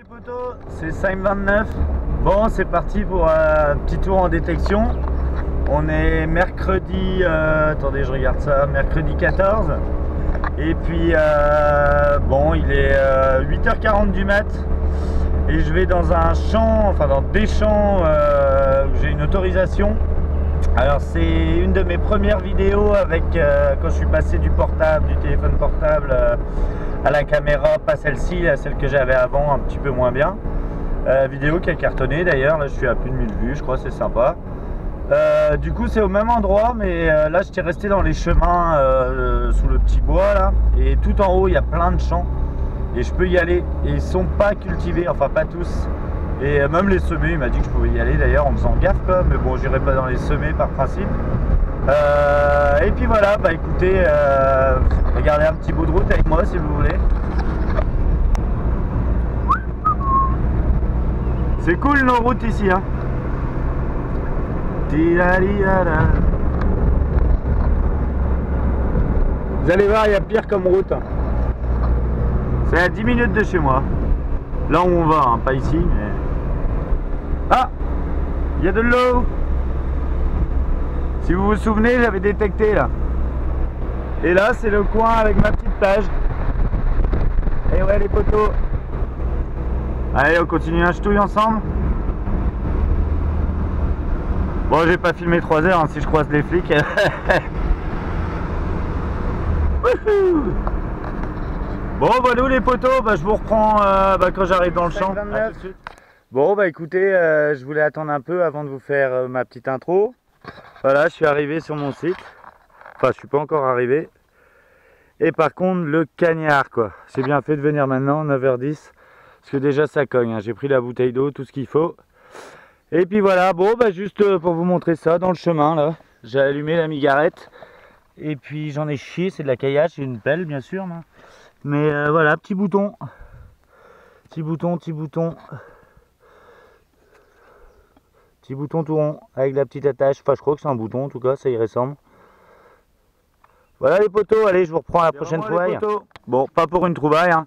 potos, c'est Sim29. Bon, c'est parti pour un petit tour en détection. On est mercredi, attendez, je regarde ça, mercredi 14. Et puis, bon, il est 8h40 du mat. Et je vais dans un champ, enfin dans des champs où j'ai une autorisation. Alors c'est une de mes premières vidéos avec quand je suis passé du portable, du téléphone portable à la caméra, pas celle-ci, celle que j'avais avant, un petit peu moins bien. Vidéo qui a cartonné d'ailleurs, là je suis à plus de 1000 vues, je crois, c'est sympa. Du coup c'est au même endroit, mais là j'étais resté dans les chemins sous le petit bois là, et tout en haut il y a plein de champs et je peux y aller, et ils sont pas cultivés, enfin pas tous. Et même les semés, il m'a dit que je pouvais y aller d'ailleurs en faisant gaffe quoi, mais bon j'irai pas dans les semés par principe. Et puis voilà, bah écoutez, regardez un petit bout de route avec moi si vous voulez. C'est cool nos routes ici hein. Vous allez voir, il y a pire comme route. C'est à 10 minutes de chez moi. Là où on va, hein, pas ici mais... Ah, il y a de l'eau. Si vous vous souvenez, j'avais détecté là. Et là, c'est le coin avec ma petite plage. Et ouais, les poteaux. Allez, on continue un ch'touille ensemble. Bon, j'ai pas filmé 3 heures hein, si je croise les flics. Bon, bah nous les poteaux, bah, je vous reprends quand j'arrive dans le champ. Bon bah écoutez, je voulais attendre un peu avant de vous faire ma petite intro. Voilà, je suis arrivé sur mon site. Enfin, je suis pas encore arrivé. Et par contre, le cagnard quoi. C'est bien fait de venir maintenant, 9h10. Parce que déjà ça cogne, hein. J'ai pris la bouteille d'eau, tout ce qu'il faut. Et puis voilà, bon bah juste pour vous montrer ça, dans le chemin là. J'ai allumé la migarette. Et puis j'en ai chié, c'est de la caillasse, j'ai une pelle bien sûr. Mais voilà, petit bouton. Petit bouton, petit bouton. Petit bouton tout rond avec la petite attache, enfin je crois que c'est un bouton en tout cas, ça y ressemble. Voilà les poteaux, allez je vous reprends à la prochaine trouvaille. Bon, pas pour une trouvaille hein.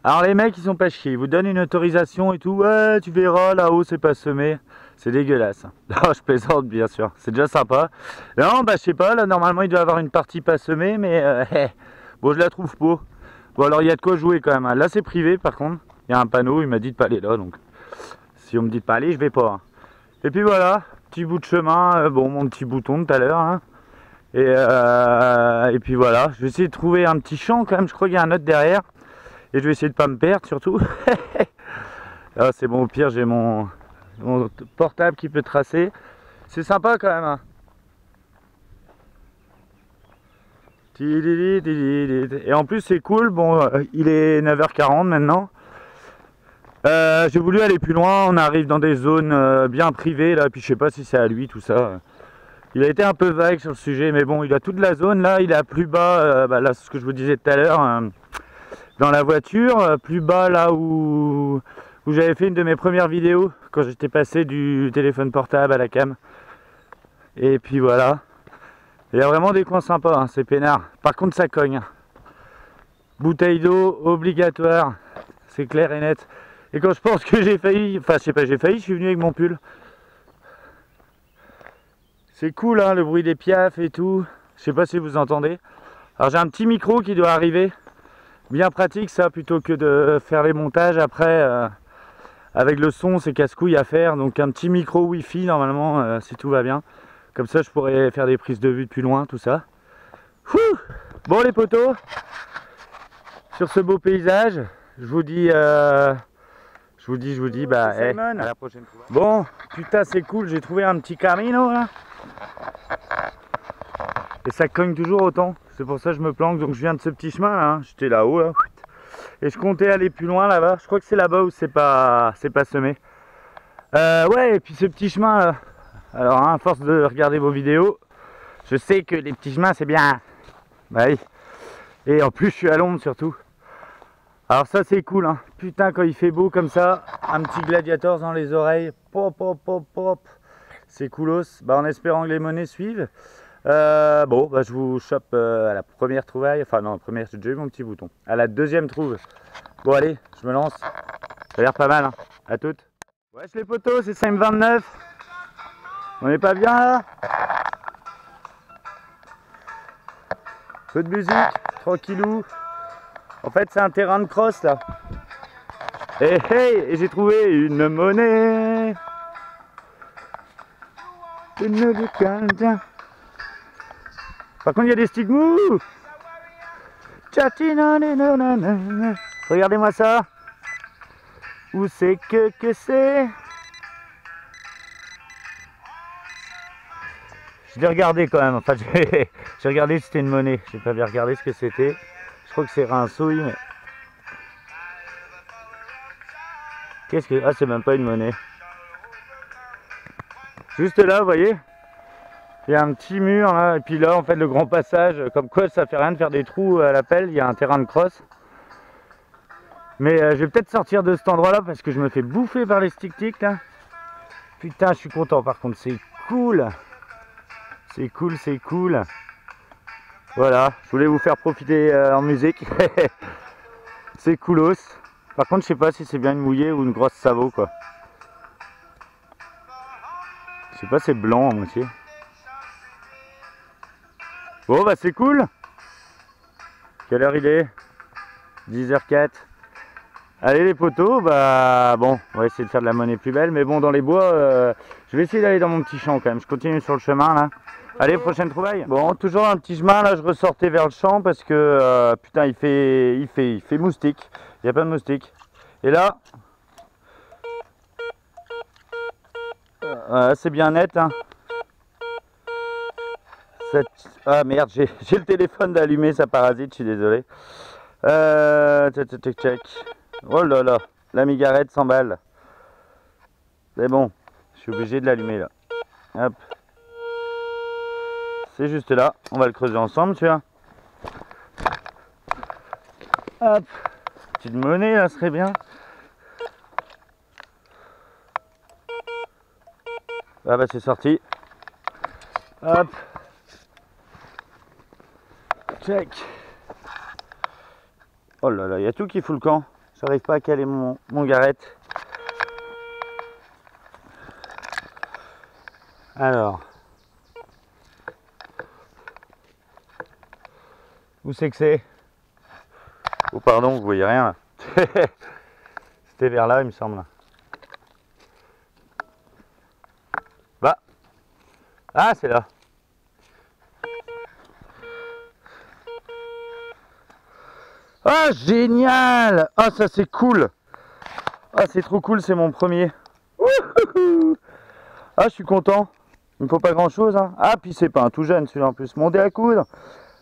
Alors les mecs ils sont pas chiés, ils vous donnent une autorisation et tout, ouais tu verras là-haut c'est pas semé. C'est dégueulasse. Non je plaisante bien sûr, c'est déjà sympa. Non bah je sais pas, là normalement il doit y avoir une partie pas semée mais bon je la trouve pas. Bon alors il y a de quoi jouer quand même hein. Là c'est privé par contre, il y a un panneau, il m'a dit de pas aller là donc. Si on me dit de pas aller je vais pas hein. Et puis voilà, petit bout de chemin, bon mon petit bouton de tout à l'heure hein. Et puis voilà, je vais essayer de trouver un petit champ quand même, je crois qu'il y a un autre derrière. Et je vais essayer de pas me perdre surtout. Ah, c'est bon, au pire j'ai mon portable qui peut tracer. C'est sympa quand même hein. Et en plus c'est cool, bon il est 9h40 maintenant. J'ai voulu aller plus loin, on arrive dans des zones bien privées là, puis je sais pas si c'est à lui tout ça. Il a été un peu vague sur le sujet, mais bon, il a toute la zone là, il est à plus bas, là c'est ce que je vous disais tout à l'heure, dans la voiture, plus bas là où j'avais fait une de mes premières vidéos, quand j'étais passé du téléphone portable à la cam. Et puis voilà, il y a vraiment des coins sympas, hein, c'est peinard. Par contre ça cogne. Bouteille d'eau obligatoire, c'est clair et net. Et quand je pense que j'ai failli, enfin je sais pas, j'ai failli, je suis venu avec mon pull. C'est cool hein, le bruit des piafs et tout. Je sais pas si vous entendez. Alors j'ai un petit micro qui doit arriver. Bien pratique ça, plutôt que de faire les montages après. Avec le son c'est casse-couille à faire. Donc un petit micro wifi normalement si tout va bien. Comme ça je pourrais faire des prises de vue depuis loin, tout ça. Bon les potos, sur ce beau paysage, je vous dis bah à la prochaine fois. Bon, putain c'est cool, j'ai trouvé un petit camino là. Et ça cogne toujours autant, c'est pour ça que je me planque, donc je viens de ce petit chemin là, hein. J'étais là-haut là. Et je comptais aller plus loin là-bas, je crois que c'est là-bas où c'est pas semé. Ouais, et puis ce petit chemin là, alors hein, à force de regarder vos vidéos, je sais que les petits chemins c'est bien. Bah oui. Et en plus je suis à l'ombre surtout. Alors ça c'est cool hein. Putain quand il fait beau comme ça, un petit gladiator dans les oreilles, pop pop pop pop, c'est coolos, bah, en espérant que les monnaies suivent. Bon bah je vous chope à la première trouvaille, enfin non la première j'ai déjà eu mon petit bouton, à la deuxième trouve. Bon allez, je me lance. Ça a l'air pas mal, hein. À toutes. Wesh les potos, c'est Sim29. On est pas bien là? Peu de musique, tranquillou. En fait c'est un terrain de cross là. Et j'ai trouvé une monnaie. Par contre il y a des sticks mous. Regardez-moi ça. Où c'est que c'est? Je l'ai regardé quand même, enfin j'ai regardé si c'était une monnaie, j'ai pas bien regardé ce que c'était. Je crois que c'est rinsouille, mais... Qu'est-ce que... Ah, c'est même pas une monnaie. Juste là, vous voyez, il y a un petit mur là, et puis là en fait le grand passage, comme quoi ça fait rien de faire des trous à la pelle, il y a un terrain de cross. Mais je vais peut-être sortir de cet endroit là parce que je me fais bouffer par les stick-ticks là. Putain, je suis content par contre, c'est cool. C'est cool, c'est cool. Voilà, je voulais vous faire profiter en musique. C'est coolos. Par contre, je sais pas si c'est bien une mouillée ou une grosse Savo quoi. Je sais pas, c'est blanc à moitié. Bon bah c'est cool. Quelle heure il est? 10h04. Allez les potos, bah bon, on va essayer de faire de la monnaie plus belle. Mais bon, dans les bois, je vais essayer d'aller dans mon petit champ quand même. Je continue sur le chemin là. Allez, prochaine trouvaille. Bon, toujours un petit chemin là, je ressortais vers le champ parce que putain, il fait moustique. Il y a plein de moustiques. Et là, c'est bien net. Hein. Ah merde, j'ai le téléphone d'allumé, ça parasite, je suis désolé. Check. Oh là là, la migarette 100 balles. C'est bon, je suis obligé de l'allumer là. Hop. C'est juste là, on va le creuser ensemble, tu vois. Hop, petite monnaie là serait bien. Ah bah c'est sorti. Hop. Check. Oh là là, il y a tout qui fout le camp. J'arrive pas à caler mon garette. Alors. Où c'est que c'est? Oh pardon, vous voyez rien là. C'était vers là il me semble. Bah. Ah c'est là. Ah génial! Ah ça c'est cool! Ah c'est trop cool, c'est mon premier. Ah je suis content. Il me faut pas grand chose hein. Ah puis c'est pas un tout jeune celui-là en plus. Mon dé à coudre.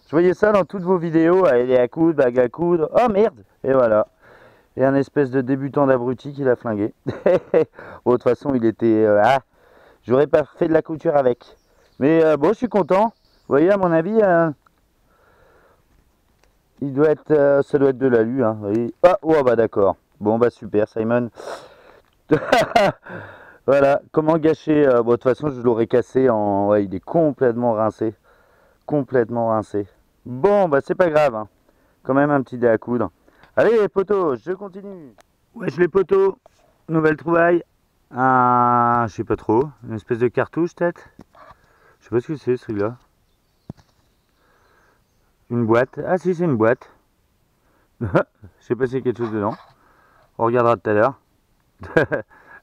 Je voyais ça dans toutes vos vidéos, dé à coudre, bague à coudre. Oh merde! Et voilà. Et un espèce de débutant d'abruti qui l'a flingué. Bon de toute façon il était... j'aurais pas fait de la couture avec. Mais bon je suis content. Vous voyez à mon avis... il doit être, ça doit être de l'alu, hein. Ah, oh bah d'accord. Bon bah super, Simon. Voilà, comment gâcher. Bon, de toute façon, je l'aurais cassé en. Ouais, il est complètement rincé. Complètement rincé. Bon, bah c'est pas grave. Hein. Quand même un petit dé à coudre. Allez, les potos, je continue. Wesh, les potos. Nouvelle trouvaille. Je sais pas trop. Une espèce de cartouche, peut-être. Je sais pas ce que c'est, celui-là. Une boîte. Ah si, c'est une boîte. Je sais pas si c'est quelque chose dedans. On regardera tout à l'heure.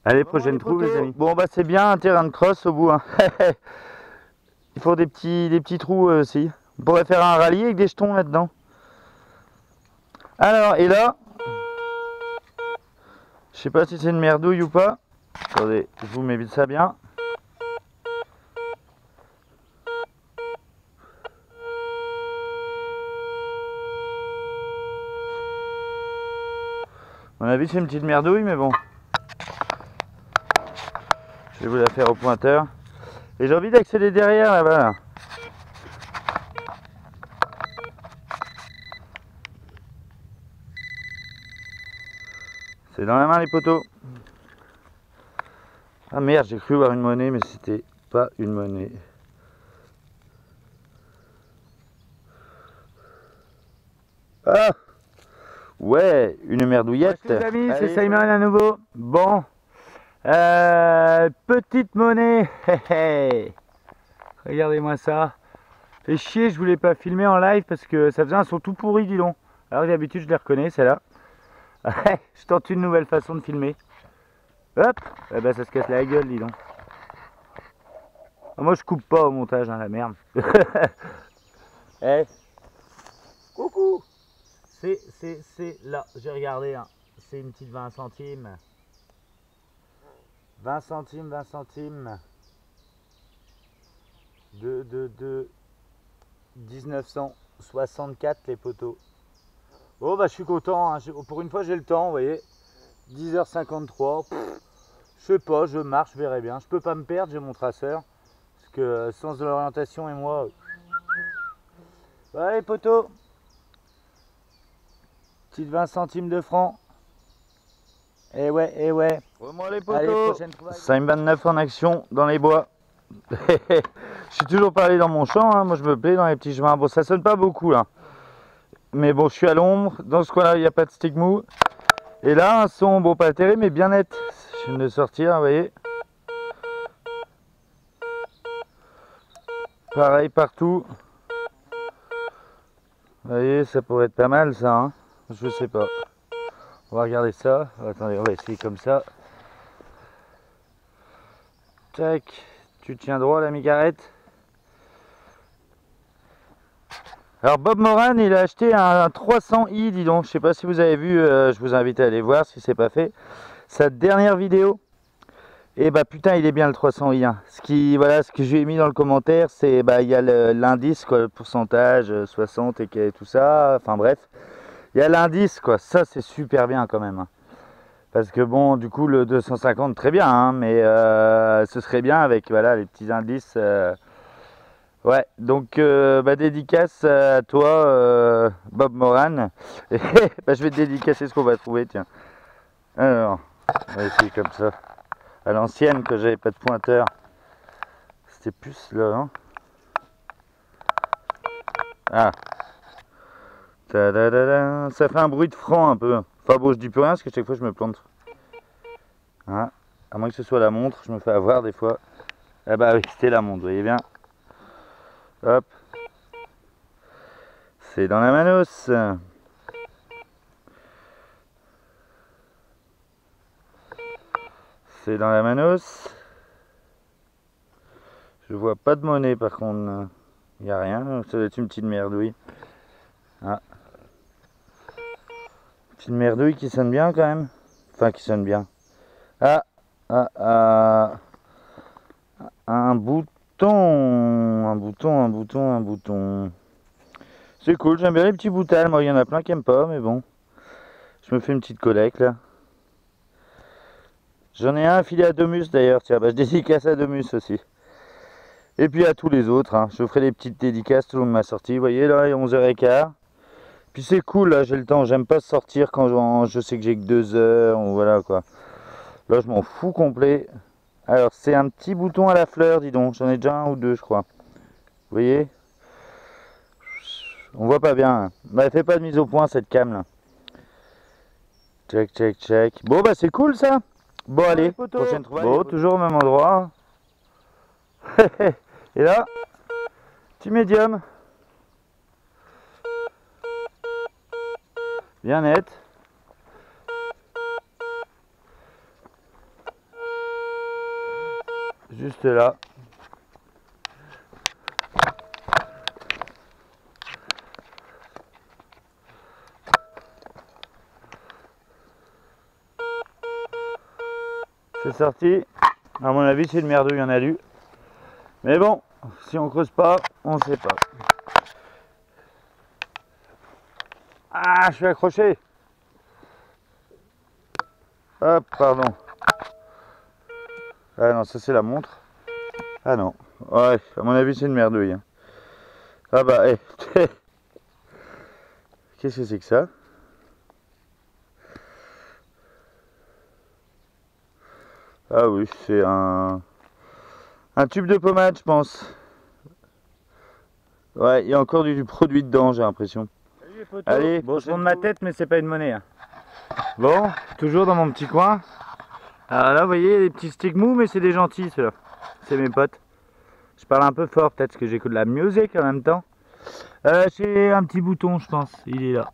Allez, prochaine trouve les amis. Bon bah c'est bien un terrain de cross au bout. Hein. Il faut des petits trous aussi. On pourrait faire un rallye avec des jetons là-dedans. Alors, et là, je sais pas si c'est une merdouille ou pas. Attendez, je vous mets ça bien. À mon avis c'est une petite merdouille mais bon. Je vais vous la faire au pointeur. Et j'ai envie d'accéder derrière là-bas. Là. C'est dans la main les poteaux. Ah merde, j'ai cru voir une monnaie mais c'était pas une monnaie. Ah! Ouais, une merdouillette. Les amis, c'est Allez. Simon à nouveau. Bon, petite monnaie. Regardez-moi ça. Fait chier, je voulais pas filmer en live parce que ça faisait un son tout pourri, dis donc. Alors que d'habitude, je les reconnais, celle-là. Je tente une nouvelle façon de filmer. Hop, eh ben, ça se casse la gueule, dis donc. Moi, je coupe pas au montage, hein, la merde. Eh, coucou. C'est là, j'ai regardé, hein. C'est une petite 20 centimes. 20 centimes, 20 centimes. De 1964 les poteaux. Oh bah je suis content, hein. Pour une fois j'ai le temps, vous voyez. 10h53. Je sais pas, je marche, je verrai bien. Je peux pas me perdre, j'ai mon traceur. Parce que sens de l'orientation et moi. Ouais les poteaux. Petite 20 centimes de francs. Eh ouais, eh ouais. Moi les Allez, poteaux. prochaine fois. Sim 29 en action dans les bois. Je suis toujours pas allé dans mon champ, hein. Moi je me plais dans les petits chemins. Bon, ça sonne pas beaucoup là. Mais bon, je suis à l'ombre. Dans ce coin-là, il n'y a pas de stick mou. Et là, un son, bon, pas terrible, mais bien net. Je viens de sortir, vous voyez. Pareil partout. Vous voyez, ça pourrait être pas mal ça, hein. Je sais pas. On va regarder ça. Attendez, on va essayer comme ça. Tac. Tu tiens droit, la micarette. Alors Bob Moran, il a acheté un 300i, dis donc. Je sais pas si vous avez vu, je vous invite à aller voir si c'est pas fait. Sa dernière vidéo. Et bah putain, il est bien le 300i. Hein. Voilà, ce que j'ai mis dans le commentaire, c'est bah il y a l'indice quoi, le pourcentage 60 et tout ça. Enfin bref, il y a l'indice quoi. Ça c'est super bien quand même. Hein. Parce que bon, du coup le 250 très bien, hein, mais ce serait bien avec voilà les petits indices. Ouais, donc bah, dédicace à toi, Bob Moran. Et bah, je vais te dédicacer ce qu'on va trouver, tiens. Alors, on va essayer comme ça. À l'ancienne, que j'avais pas de pointeur. C'était plus là, hein. Ah. Ta-da-da-da. Ça fait un bruit de franc un peu. Enfin bon, je dis plus rien parce que chaque fois je me plante. Hein. À moins que ce soit la montre, je me fais avoir des fois. Ah bah oui, c'était la montre, vous voyez bien. Hop. C'est dans la manos. C'est dans la manos. Je vois pas de monnaie par contre. Il n'y a rien. Ça doit être une petite merdouille. Ah. Petite merdouille qui sonne bien quand même. Enfin qui sonne bien. Ah. Un bouton. Un bouton. C'est cool, j'aime bien les petits boutals. Moi, il y en a plein qui aiment pas, mais bon. Je me fais une petite collecte là. J'en ai un affilé à Domus d'ailleurs. Tiens, bah, je dédicace à Domus aussi. Et puis à tous les autres. Hein. Je ferai des petites dédicaces tout le long de ma sortie. Vous voyez, là, il est 11h15. Puis c'est cool, là, j'ai le temps. J'aime pas sortir quand je sais que j'ai que 2 heures. Ou voilà quoi. Là, je m'en fous complet. Alors, c'est un petit bouton à la fleur, dis donc. J'en ai déjà un ou deux, je crois. Vous voyez? On voit pas bien. Hein. Bah, elle fait pas de mise au point cette cam là. Check. Bon, bah, c'est cool ça. Bon, allez, prochaine trouvaille. Bon, toujours au même endroit. Et là, petit médium. Bien net. Juste là. C'est sorti. À mon avis, c'est une merdouille, il y en a lu. Mais bon, si on creuse pas, on sait pas. Ah, je suis accroché. Hop, pardon. Ah non, ça c'est la montre. Ah non. Ouais, à mon avis, c'est une merdouille. Hein. Ah bah, hey. Qu'est-ce que c'est que ça? Ah oui, c'est un tube de pommade, je pense. Ouais, il y a encore du produit dedans, j'ai l'impression. Salut les photos. Allez, Bon, je monte ma tête, mais c'est pas une monnaie. Hein. Bon, toujours dans mon petit coin. Alors là, vous voyez, les petits sticks mous, mais c'est des gentils, ceux-là. C'est mes potes. Je parle un peu fort, peut-être parce que j'écoute de la musique en même temps. J'ai un petit bouton, je pense. Il est là.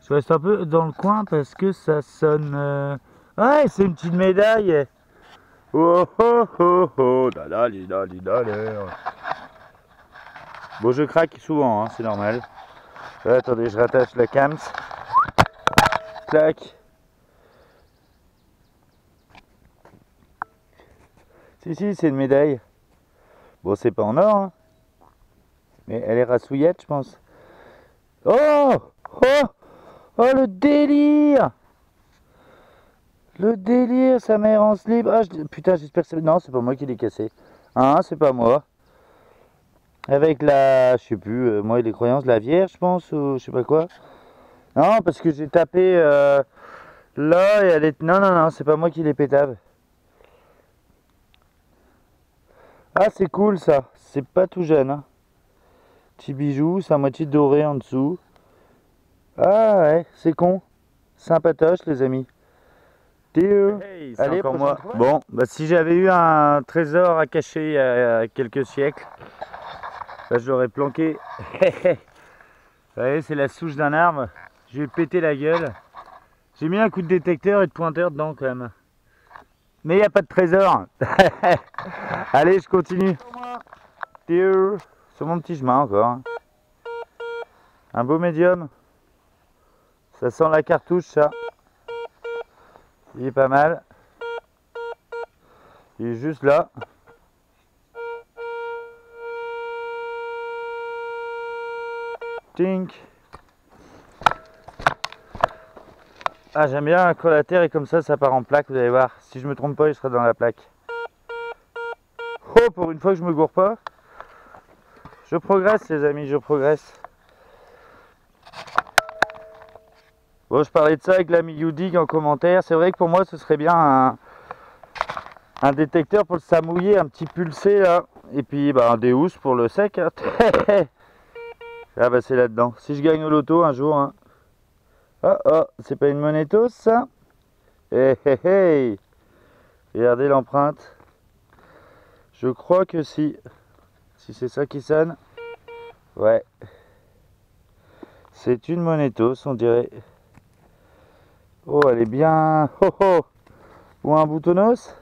Je reste un peu dans le coin parce que ça sonne... Ouais, c'est une petite médaille. Oh oh oh oh, bon, je craque souvent, hein, c'est normal. Attendez, je rattache la cams. Clac. Si, c'est une médaille. Bon, c'est pas en or, hein. Mais elle est rassouillette, je pense. Oh oh oh, le délire! Le délire, ça mère en slip. Ah, putain, j'espère que c'est... Non, c'est pas moi qui l'ai cassé. Hein, c'est pas moi. Avec la... Je sais plus, moi, les croyances, la Vierge, je pense, ou je sais pas quoi. Non, parce que j'ai tapé là, et elle est... Non, c'est pas moi qui l'ai pétave. Ah, c'est cool, ça. C'est pas tout jeune, hein. Petit bijou, c'est à moitié doré en dessous. Ah, ouais, c'est con. Sympatoche, les amis. Hey, allez, encore moi. Bon, bah, si j'avais eu un trésor à cacher il y a quelques siècles, là, je l'aurais planqué. Vous voyez, c'est la souche d'un arbre. Je vais péter la gueule. J'ai mis un coup de détecteur et de pointeur dedans quand même. Mais il n'y a pas de trésor. Allez, je continue. Sur mon petit chemin encore. Hein. Un beau médium. Ça sent la cartouche, ça. Il est pas mal. Il est juste là. Tink. Ah, j'aime bien quand la terre est comme ça part en plaque, vous allez voir. Si je me trompe pas, il sera dans la plaque. Oh, pour une fois que je me gourre pas. Je progresse, les amis, je progresse. Bon, je parlais de ça avec l'ami Youdig en commentaire. C'est vrai que pour moi, ce serait bien un détecteur pour le samouiller, un petit pulsé là. Et puis bah, un déhousse pour le sec. Hein. Ah bah c'est là-dedans. Si je gagne au loto un jour. Hein. Oh, c'est pas une monétos ça? Hey. Regardez l'empreinte. Je crois que si. Si c'est ça qui sonne. Ouais. C'est une monétos, on dirait. Oh, elle est bien. Oh. Ou un boutonnos.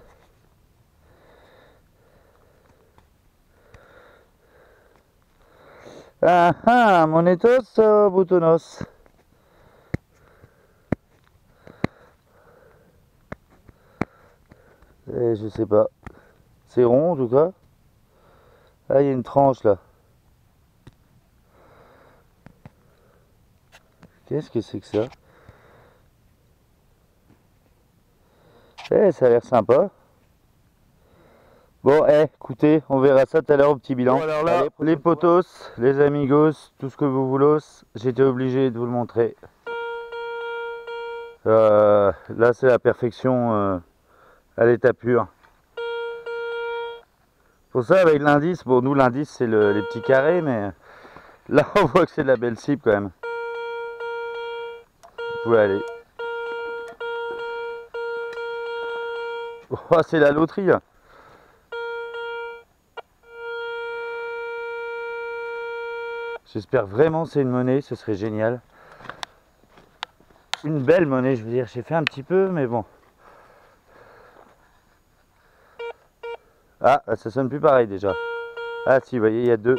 Ah, monétos, boutonnos. Je sais pas. C'est rond en tout cas. Ah, il y a une tranche là. Qu'est-ce que c'est que ça? Ça a l'air sympa. Bon, écoutez, on verra ça tout à l'heure au petit bilan. Bon, alors là, allez, les potos, les amigos, tout ce que vous voulez, j'étais obligé de vous le montrer. Là, c'est la perfection à l'état pur. Pour ça, avec l'indice, bon, nous, l'indice, c'est les petits carrés, mais là, on voit que c'est de la belle cible quand même. Vous pouvez aller. Oh, c'est la loterie, là. J'espère vraiment que c'est une monnaie, ce serait génial. Une belle monnaie, je veux dire. J'ai fait un petit peu, mais bon. Ah, ça sonne plus pareil déjà. Ah si, vous voyez, il y a deux.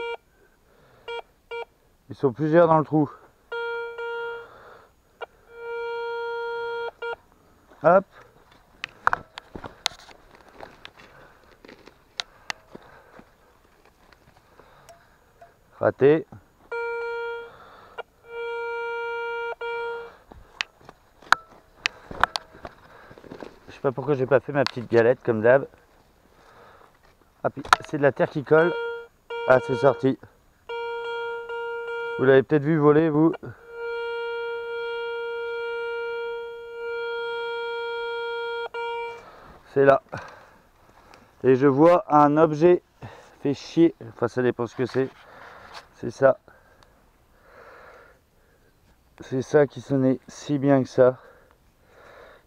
Ils sont plusieurs dans le trou. Hop. Raté. Je sais pas pourquoi j'ai pas fait ma petite galette comme d'hab. Ah, c'est de la terre qui colle. Ah, c'est sorti. Vous l'avez peut-être vu voler, vous. C'est là. Et je vois un objet fait chier. Enfin, ça dépend ce que c'est. C'est ça. c'est ça qui sonnait si bien que ça.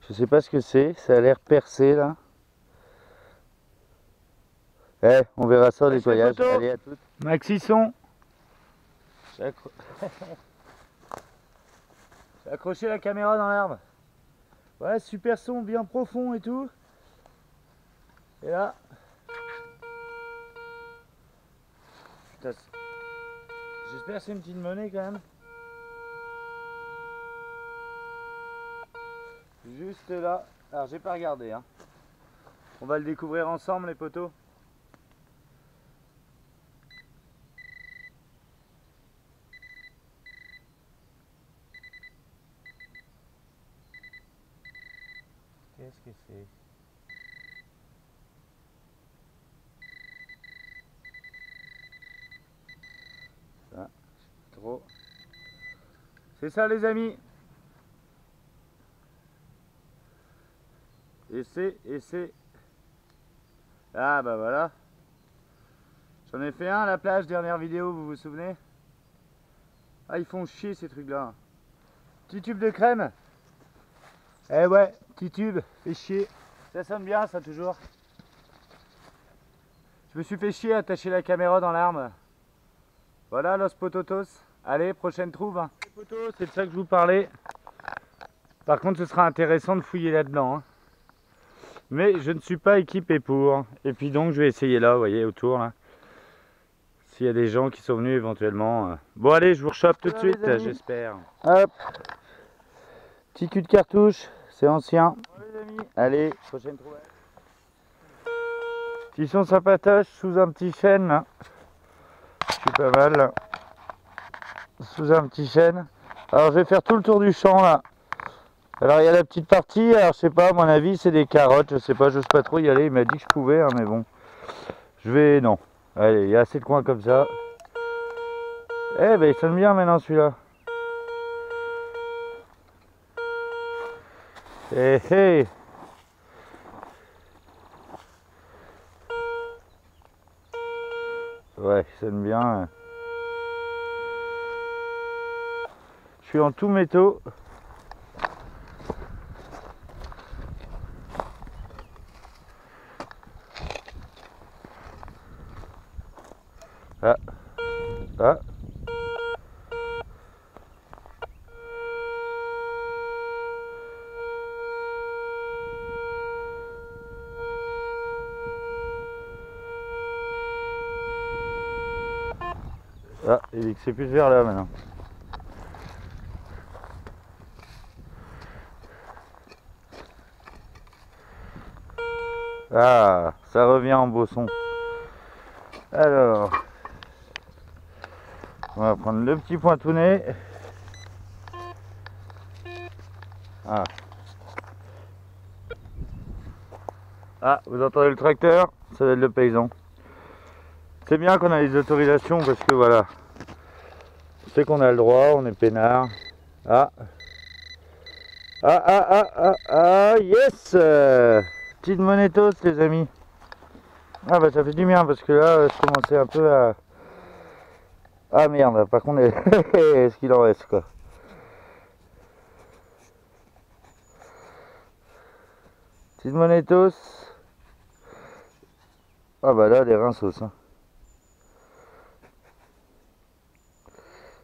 Je sais pas ce que c'est, ça a l'air percé là. Eh, on verra ça au nettoyage. Allez, à toutes. Maxi son. J'ai accroché la caméra dans l'arbre. Ouais, super son, bien profond et tout. Et là. Putain, j'espère que c'est une petite monnaie quand même. Juste là. Alors j'ai pas regardé hein. On va le découvrir ensemble les potos. Qu'est-ce que c'est? Ça, trop. C'est ça les amis. Et c'est... Ah bah voilà. J'en ai fait un à la plage, dernière vidéo, vous vous souvenez? Ah ils font chier ces trucs là. Petit tube de crème. Eh ouais, petit tube, fait chier. Ça sonne bien ça toujours. Je me suis fait chier à attacher la caméra dans l'arbre. Voilà Los Pototos. Allez, prochaine trouve. Les potos, c'est de ça que je vous parlais. Par contre ce sera intéressant de fouiller là-dedans. Hein. Mais je ne suis pas équipé pour. Et puis donc je vais essayer là, vous voyez, autour là. S'il y a des gens qui sont venus éventuellement. Bon allez, je vous rechoppe tout de suite, j'espère. Hop. Petit cul de cartouche, c'est ancien. Allez, prochaine trouvaille. Petit son sympatoche sous un petit chêne là. Je suis pas mal là. Sous un petit chêne. Alors je vais faire tout le tour du champ là. Alors il y a la petite partie, alors je sais pas, à mon avis c'est des carottes, je sais pas, j'ose pas trop y aller, il m'a dit que je pouvais, hein, mais bon. Je vais, non. Allez, il y a assez de coins comme ça. Eh ben il sonne bien maintenant celui-là. Eh hey. Ouais, il sonne bien. Je suis en tout métaux. Ah. Ah. Ah, il dit que c'est plus vers là maintenant. Ah, ça revient en beau son. Alors, on va prendre le petit pointounet. Ah. Ah, vous entendez le tracteur? Ça va être le paysan. C'est bien qu'on a les autorisations parce que voilà. On sait qu'on a le droit, on est peinard. Ah. Ah, ah, ah, ah, ah, yes! Petite monétos les amis. Ah bah ça fait du bien parce que là je commençais un peu à... Ah merde, par contre est-ce qu'il en reste quoi. Petite monétos. Ah bah là des rinços hein.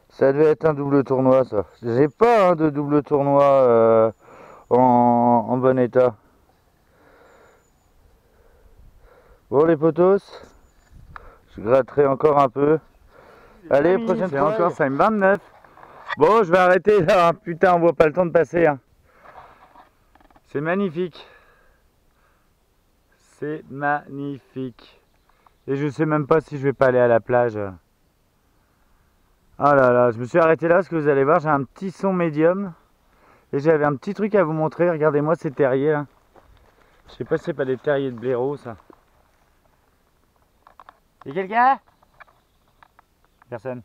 Ça devait être un double tournoi ça. J'ai pas de double tournoi en bon état. Bon les potos, je gratterai encore un peu. Allez, prochaine fois. Encore 5,29. Bon, je vais arrêter là. Putain, on voit pas le temps de passer. Hein. C'est magnifique. C'est magnifique. Et je sais même pas si je vais pas aller à la plage. Ah là là, je me suis arrêté là parce que vous allez voir, j'ai un petit son médium. Et j'avais un petit truc à vous montrer. Regardez-moi ces terriers là. Je sais pas si c'est pas des terriers de blaireau ça. Y'a quelqu'un? Personne.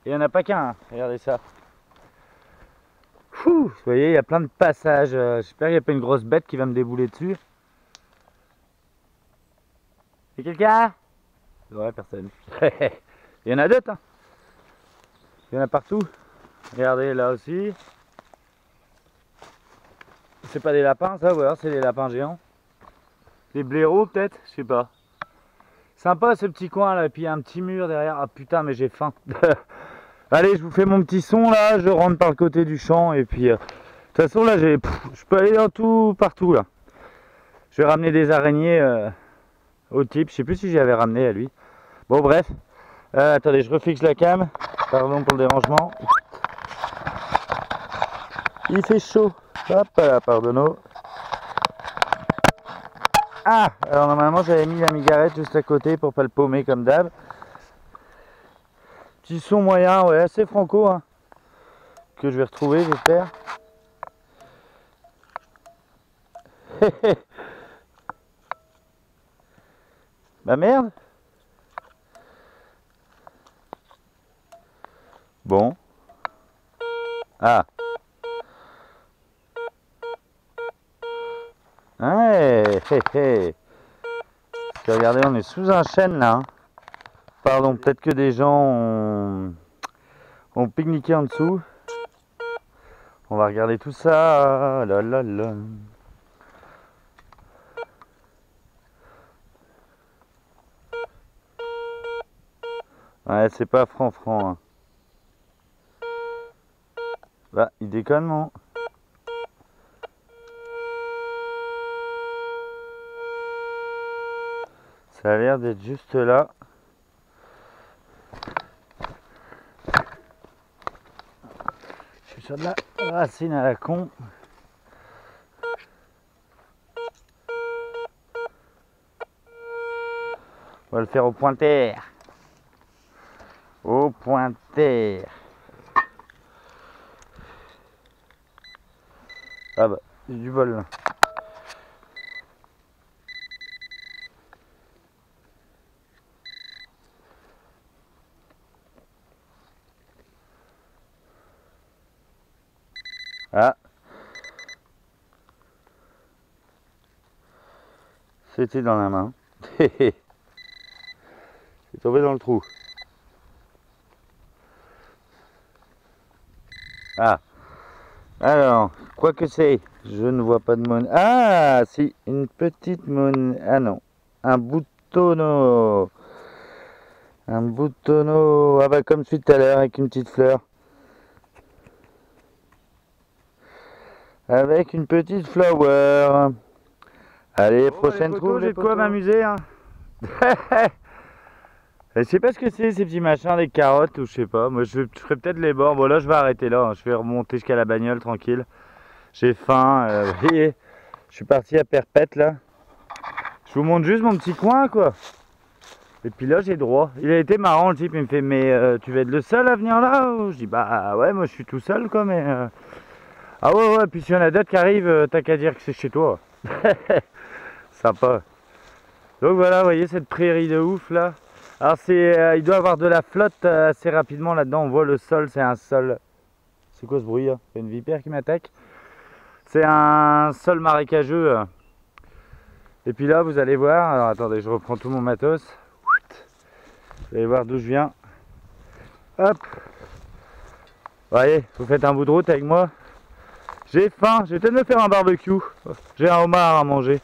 Et il n'y en a pas qu'un, hein. Regardez ça. Fou, vous voyez, il y a plein de passages. J'espère qu'il n'y a pas une grosse bête qui va me débouler dessus. Y'a quelqu'un? Ouais, personne. Il y en a d'autres, hein. Il y en a partout. Regardez là aussi. C'est pas des lapins ça, ou alors c'est des lapins géants. Des blaireaux peut-être, je sais pas. Sympa ce petit coin là, et puis il y a un petit mur derrière. Ah putain mais j'ai faim. Allez, je vous fais mon petit son là, je rentre par le côté du champ et puis... de toute façon là, je peux aller dans tout, partout là. Je vais ramener des araignées au type, je sais plus si j'y avais ramené à lui. Bon bref, attendez, je refixe la cam, pardon pour le dérangement. Il fait chaud, hop là, pardonneau. Ah, alors normalement j'avais mis la migarette juste à côté pour pas le paumer comme d'hab. Petit son moyen, ouais, assez franco, hein, que je vais retrouver j'espère. Bah merde. Bon. Ah. Ouais, regardez, on est sous un chêne là. Hein. Pardon, peut-être que des gens ont pique-niqué en dessous. On va regarder tout ça. Là, là, là. Ouais, c'est pas franc. Hein. Bah, il déconne, mon. Ça a l'air d'être juste là. Je suis sur de la racine à la con. On va le faire au pointeur. Au pointeur. Ah bah, j'ai du bol là. Ah. C'était dans la main. C'est tombé dans le trou. Ah. Alors, quoi que c'est, je ne vois pas de monnaie. Ah, si, une petite monnaie. Ah non, un boutonneau. Un boutonneau. Ah bah comme celui tout à l'heure avec une petite fleur. Avec une petite flower. Allez, prochaine trou, j'ai de quoi m'amuser. Hein. Je sais pas ce que c'est ces petits machins, des carottes ou je sais pas. Moi je ferai peut-être les bords. Bon là je vais arrêter là. Hein. Je vais remonter jusqu'à la bagnole tranquille. J'ai faim. Vous voyez, je suis parti à perpète là. Je vous montre juste mon petit coin quoi. Et puis là j'ai droit. Il a été marrant le type. Il me fait mais tu vas être le seul à venir là? Je dis bah ouais moi je suis tout seul quoi mais. Ah ouais, puis s'il y en a d'autres qui arrivent, t'as qu'à dire que c'est chez toi. Sympa. Donc voilà, vous voyez cette prairie de ouf là. Alors il doit y avoir de la flotte assez rapidement là-dedans. On voit le sol, c'est un sol. C'est quoi ce bruit là? C'est une vipère qui m'attaque. C'est un sol marécageux. Et puis là, vous allez voir. Alors attendez, je reprends tout mon matos. Vous allez voir d'où je viens. Hop. Vous voyez, vous faites un bout de route avec moi. J'ai faim, je vais peut-être me faire un barbecue. J'ai un homard à manger.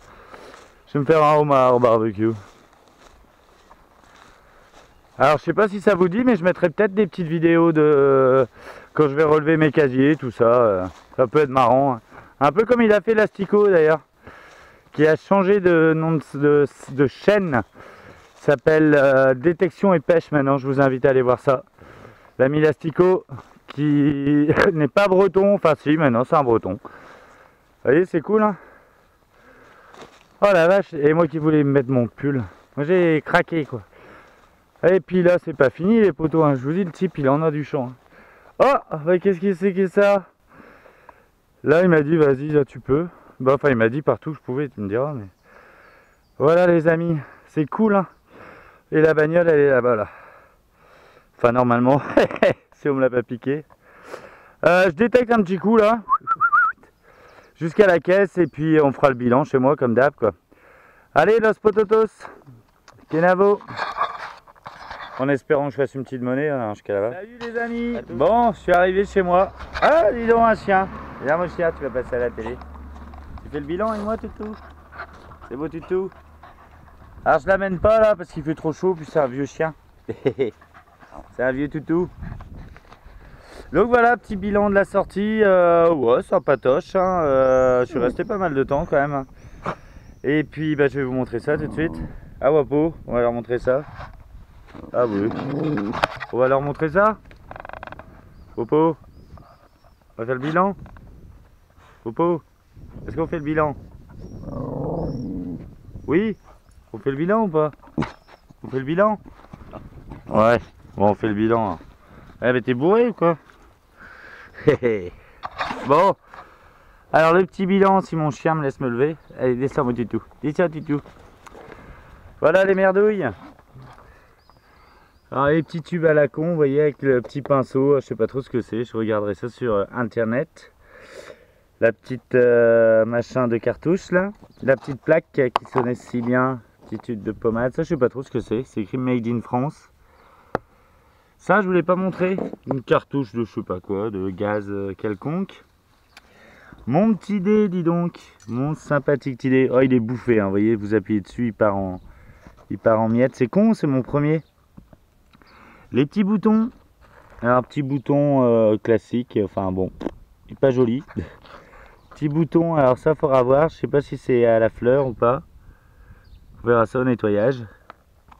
Je vais me faire un homard au barbecue. Alors je sais pas si ça vous dit, mais je mettrai peut-être des petites vidéos de quand je vais relever mes casiers, tout ça. Ça peut être marrant. Un peu comme il a fait l'Astico d'ailleurs, qui a changé de nom de chaîne. S'appelle Détection et Pêche maintenant, je vous invite à aller voir ça. L'ami l'Astico, qui n'est pas breton, enfin si maintenant c'est un breton. Vous voyez c'est cool hein. Oh la vache, et moi qui voulais me mettre mon pull. Moi j'ai craqué quoi. Et puis là c'est pas fini les poteaux, hein. Je vous dis le type il en a du champ. Oh bah, qu'est-ce que c'est que ça? Là il m'a dit vas-y là tu peux. Bah enfin il m'a dit partout je pouvais, tu me diras mais. Voilà les amis, c'est cool hein. Et la bagnole elle est là-bas là. Enfin normalement, si on me l'a pas piqué. Je détecte un petit coup là. Jusqu'à la caisse et puis on fera le bilan chez moi comme d'hab quoi. Allez los pototos. Kenavo. En espérant que je fasse une petite monnaie jusqu'à là-bas. Salut les amis. Bon, je suis arrivé chez moi. Ah, dis donc un chien. Viens mon chien, tu vas passer à la télé. Tu fais le bilan avec moi, toutou? C'est beau, toutou? Alors je l'amène pas là parce qu'il fait trop chaud, puis c'est un vieux chien. C'est un vieux toutou. Donc voilà, petit bilan de la sortie. Ouais, sympatoche. Je suis resté pas mal de temps quand même. Et puis bah, je vais vous montrer ça tout de suite. Ah Wapo, on va leur montrer ça. Ah oui. On va leur montrer ça. Popo, on va faire le bilan. Popo, est-ce qu'on fait le bilan? Oui. On fait le bilan ou pas? On fait le bilan? Ouais, bon on fait le bilan. Eh mais t'es bourré ou quoi? Bon, alors le petit bilan, si mon chien me laisse me lever. Allez, descends mon toutou. Descends toutou. Voilà les merdouilles. Alors les petits tubes à la con, vous voyez, avec le petit pinceau, je sais pas trop ce que c'est, je regarderai ça sur internet. La petite machin de cartouche là, la petite plaque qui sonnait si bien, petit tube de pommade, ça je sais pas trop ce que c'est écrit Made in France. Ça je voulais pas montrer, une cartouche de je sais pas quoi, de gaz quelconque. Mon petit dé, dis donc, mon sympathique petit dé, oh il est bouffé, hein, vous voyez, vous appuyez dessus, il part en miettes, c'est con, c'est mon premier. Les petits boutons, alors petit bouton classique, enfin bon, il est pas joli. Petit bouton, alors ça faudra voir, je sais pas si c'est à la fleur ou pas. On verra ça au nettoyage.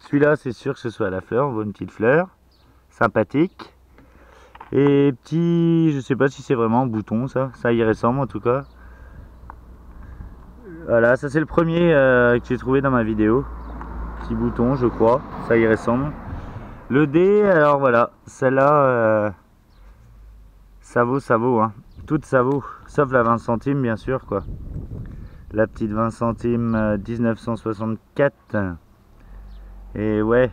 Celui-là c'est sûr que ce soit à la fleur, on voit une petite fleur, sympathique. Et petit, je sais pas si c'est vraiment un bouton ça y ressemble en tout cas. Voilà, ça c'est le premier que j'ai trouvé dans ma vidéo. Petit bouton je crois, ça y ressemble. Le dé, alors voilà, celle-là, ça vaut, hein. Toute ça vaut, sauf la 20 centimes bien sûr quoi. La petite 20 centimes 1964. Et ouais.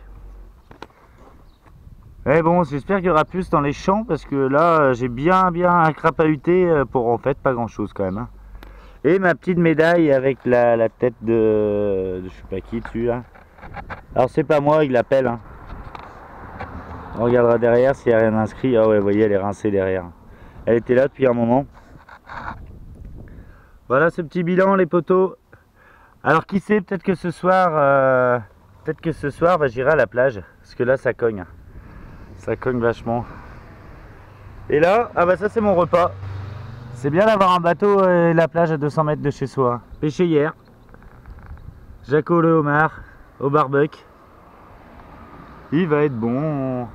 Et bon, j'espère qu'il y aura plus dans les champs parce que là, j'ai bien crapahuté pour en fait pas grand chose quand même. Hein. Et ma petite médaille avec la tête de je sais pas qui dessus là. Alors c'est pas moi, il l'appelle. Hein. On regardera derrière s'il n'y a rien inscrit. Ah ouais, vous voyez, elle est rincée derrière. Elle était là depuis un moment. Voilà ce petit bilan, les potos. Alors qui sait, peut-être que ce soir, bah, j'irai à la plage. Parce que là, ça cogne. Ça cogne vachement. Et là, ah bah ça c'est mon repas. C'est bien d'avoir un bateau et la plage à 200 mètres de chez soi. Pêché hier. Jaco le homard au barbecue. Il va être bon.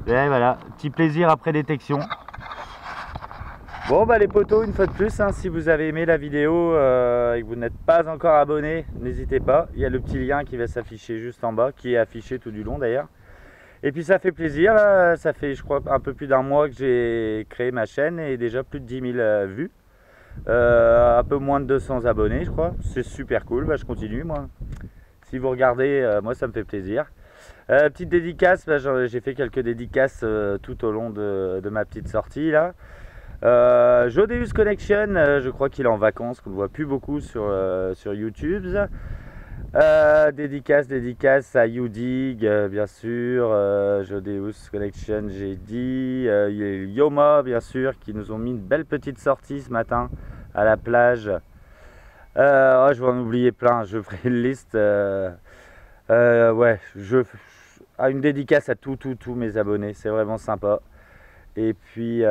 Et voilà, petit plaisir après détection. Bon bah les potos, une fois de plus, hein, si vous avez aimé la vidéo et que vous n'êtes pas encore abonné, n'hésitez pas. Il y a le petit lien qui va s'afficher juste en bas, qui est affiché tout du long d'ailleurs. Et puis ça fait plaisir, là. Ça fait je crois un peu plus d'un mois que j'ai créé ma chaîne et déjà plus de 10 000 vues. Un peu moins de 200 abonnés je crois. C'est super cool, bah, je continue moi. Si vous regardez, moi ça me fait plaisir. Petite dédicace, bah, j'ai fait quelques dédicaces tout au long de ma petite sortie là. Jodeus Connection, je crois qu'il est en vacances, qu'on ne voit plus beaucoup sur YouTube. Dédicace à Udig, bien sûr. Jodeus Connection, j'ai dit. Il y a Yoma, bien sûr, qui nous ont mis une belle petite sortie ce matin à la plage. Oh, je vais en oublier plein, je ferai une liste. Ouais, une dédicace à tous mes abonnés, c'est vraiment sympa. Et puis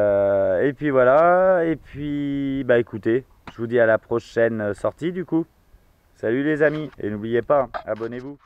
voilà, et puis bah écoutez, je vous dis à la prochaine sortie du coup. Salut les amis, et n'oubliez pas, abonnez-vous.